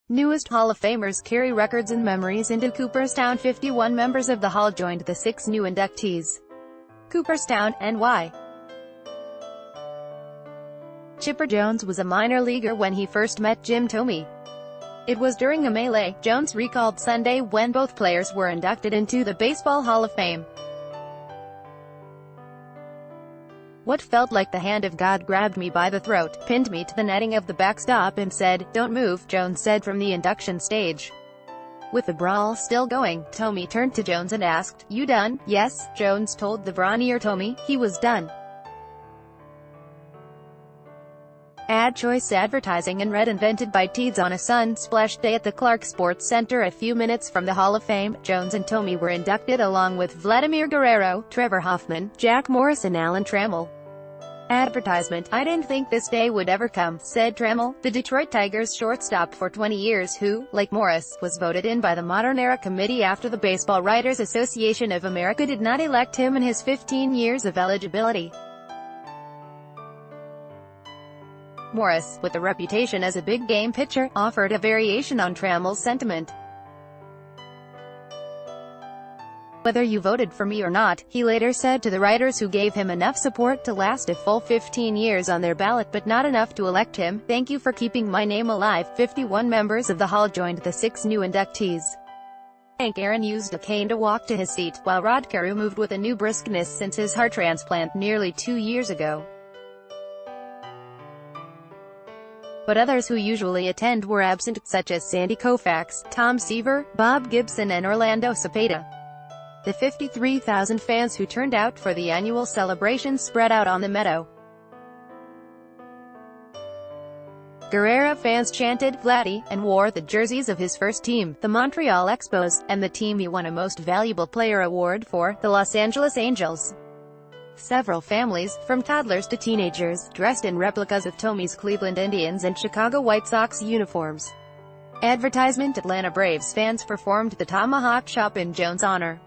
Newest Hall of Famers carry records and memories into Cooperstown. 51 members of the Hall joined the 6 new inductees. Cooperstown, NY. Chipper Jones was a minor leaguer when he first met Jim Thome. It was during a melee, Jones recalled Sunday, when both players were inducted into the Baseball Hall of Fame. What felt like the hand of God grabbed me by the throat, pinned me to the netting of the backstop and said, "Don't move," Jones said from the induction stage. With the brawl still going, Thome turned to Jones and asked, "You done?" "Yes," Jones told the brawnier Thome. He was done. Ad choice advertising and red invented by Teeds on a sun-splashed day at the Clark Sports Center. A few minutes from the Hall of Fame, Jones and Thome were inducted along with Vladimir Guerrero, Trevor Hoffman, Jack Morris and Alan Trammell. Advertisement: "I didn't think this day would ever come," said Trammell, the Detroit Tigers shortstop for 20 years who, like Morris, was voted in by the Modern Era Committee after the Baseball Writers Association of America did not elect him in his 15 years of eligibility. Morris, with a reputation as a big-game pitcher, offered a variation on Trammell's sentiment. "Whether you voted for me or not," he later said to the writers who gave him enough support to last a full 15 years on their ballot but not enough to elect him, "Thank you for keeping my name alive." 51 members of the Hall joined the 6 new inductees. Hank Aaron used a cane to walk to his seat, while Rod Carew moved with a new briskness since his heart transplant nearly 2 years ago. But others who usually attend were absent, such as Sandy Koufax, Tom Seaver, Bob Gibson and Orlando Cepeda. The 53,000 fans who turned out for the annual celebration spread out on the meadow. Guerrero fans chanted "Vladdy" and wore the jerseys of his first team, the Montreal Expos, and the team he won a Most Valuable Player award for, the Los Angeles Angels. Several families, from toddlers to teenagers, dressed in replicas of Thome's Cleveland Indians and Chicago White Sox uniforms. Advertisement: Atlanta Braves fans performed the Tomahawk Chop in Jones' honor.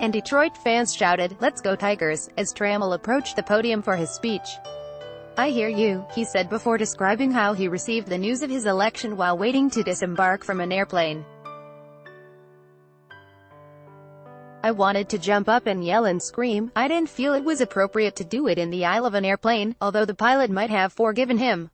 And Detroit fans shouted, "Let's go Tigers," as Trammell approached the podium for his speech. "I hear you," he said before describing how he received the news of his election while waiting to disembark from an airplane. "I wanted to jump up and yell and scream. I didn't feel it was appropriate to do it in the aisle of an airplane, although the pilot might have forgiven him."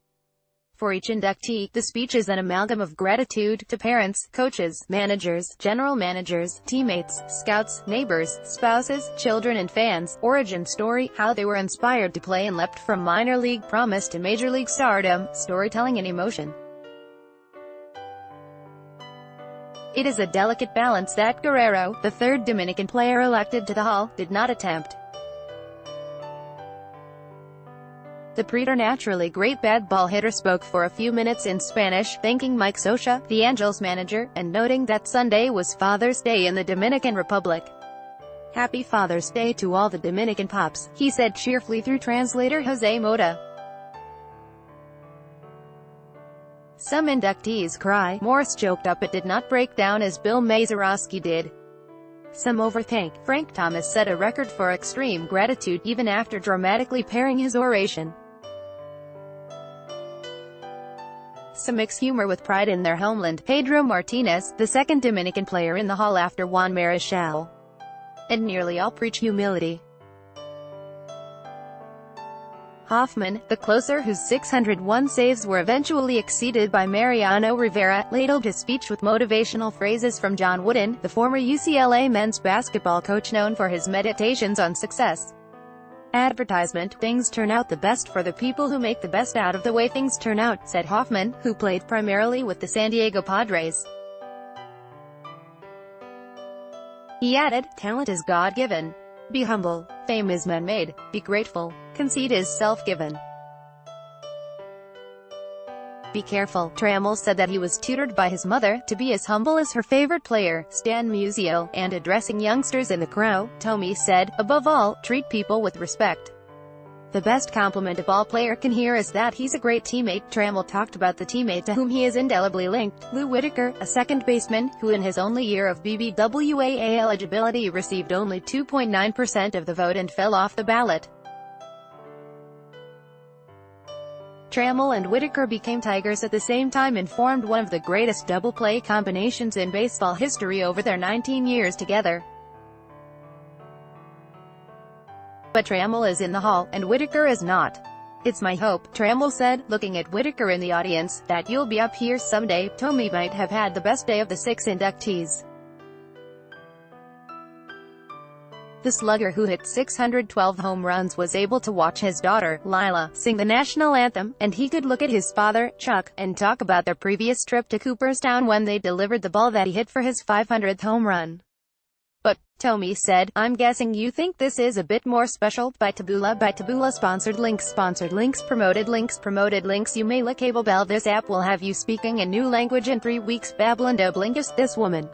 For each inductee, the speech is an amalgam of gratitude to parents, coaches, managers, general managers, teammates, scouts, neighbors, spouses, children and fans, origin story, how they were inspired to play and leapt from minor league promise to major league stardom, storytelling and emotion. It is a delicate balance that Guerrero, the third Dominican player elected to the Hall, did not attempt. The preternaturally great bad ball hitter spoke for a few minutes in Spanish, thanking Mike Scioscia, the Angels manager, and noting that Sunday was Father's Day in the Dominican Republic. "Happy Father's Day to all the Dominican pops," he said cheerfully through translator Jose Mota. "Some inductees cry," Morris joked up. "It did not break down as Bill Mazeroski did. Some overthink." Frank Thomas set a record for extreme gratitude, even after dramatically pairing his oration. Some mix humor with pride in their homeland. Pedro Martinez, the second Dominican player in the Hall after Juan Marichal. And nearly all preach humility. Hoffman, the closer whose 601 saves were eventually exceeded by Mariano Rivera, ladled his speech with motivational phrases from John Wooden, the former UCLA men's basketball coach known for his meditations on success. Advertisement: "Things turn out the best for the people who make the best out of the way things turn out," said Hoffman, who played primarily with the San Diego Padres. He added, "Talent is God-given. Be humble. Fame is man-made. Be grateful. Conceit is self-given. Be careful." Trammell said that he was tutored by his mother to be as humble as her favorite player, Stan Musial, and addressing youngsters in the crowd, Thome said, "Above all, treat people with respect. The best compliment a ball player can hear is that he's a great teammate." Trammell talked about the teammate to whom he is indelibly linked, Lou Whitaker, a second baseman, who in his only year of BBWAA eligibility received only 2.9% of the vote and fell off the ballot. Trammell and Whitaker became Tigers at the same time and formed one of the greatest double-play combinations in baseball history over their 19 years together. But Trammell is in the Hall, and Whitaker is not. "It's my hope," Trammell said, looking at Whitaker in the audience, "that you'll be up here someday. Tommy might have had the best day of the 6 inductees." The slugger who hit 612 home runs was able to watch his daughter, Lila, sing the national anthem, and he could look at his father, Chuck, and talk about their previous trip to Cooperstown when they delivered the ball that he hit for his 500th home run. "But," Tommy said, "I'm guessing you think this is a bit more special." By Taboola sponsored links, promoted links. You may like cable bell. This app will have you speaking a new language in 3 weeks. Babylando Blinkist. This woman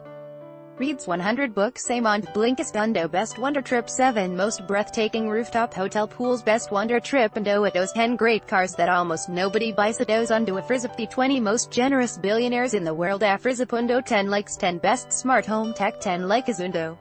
reads 100 books a month. Blinkist. Undo Best Wonder Trip. 7 Most Breathtaking Rooftop Hotel Pools. Best Wonder Trip. Undo it. Those 10 Great Cars That Almost Nobody Buys. It Those Undo Afrizip. The 20 Most Generous Billionaires in the World. Afrizipundo. 10 Likes. 10 Best Smart Home Tech. 10 Like Azundo.